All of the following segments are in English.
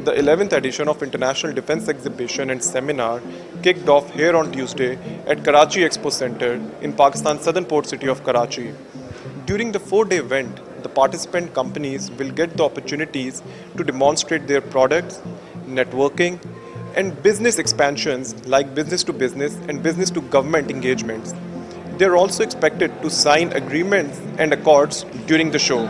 The 11th edition of International Defence Exhibition and Seminar kicked off here on Tuesday at Karachi Expo Center in Pakistan's southern port city of Karachi. During the 4-day event, the participant companies will get the opportunities to demonstrate their products, networking, and business expansions like business to business and business to government engagements. They are also expected to sign agreements and accords during the show.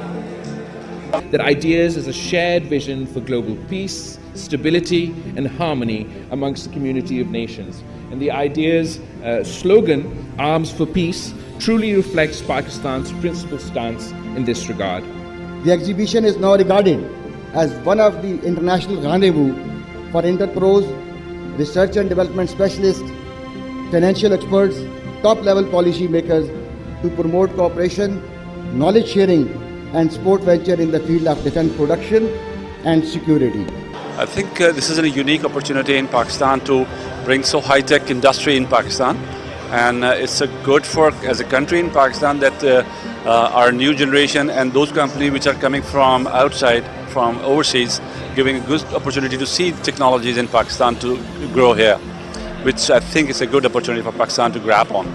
That ideas is a shared vision for global peace, stability, and harmony amongst the community of nations. And the ideas slogan, Arms for Peace, truly reflects Pakistan's principal stance in this regard. The exhibition is now regarded as one of the international rendezvous for enterprise, research and development specialists, financial experts, top-level policy makers to promote cooperation, knowledge sharing, and sport venture in the field of defense production and security. I think this is a unique opportunity in Pakistan to bring so high-tech industry in Pakistan, and it's a good for as a country in Pakistan that our new generation and those companies which are coming from outside, from overseas, giving a good opportunity to see technologies in Pakistan to grow here, which I think is a good opportunity for Pakistan to grab on.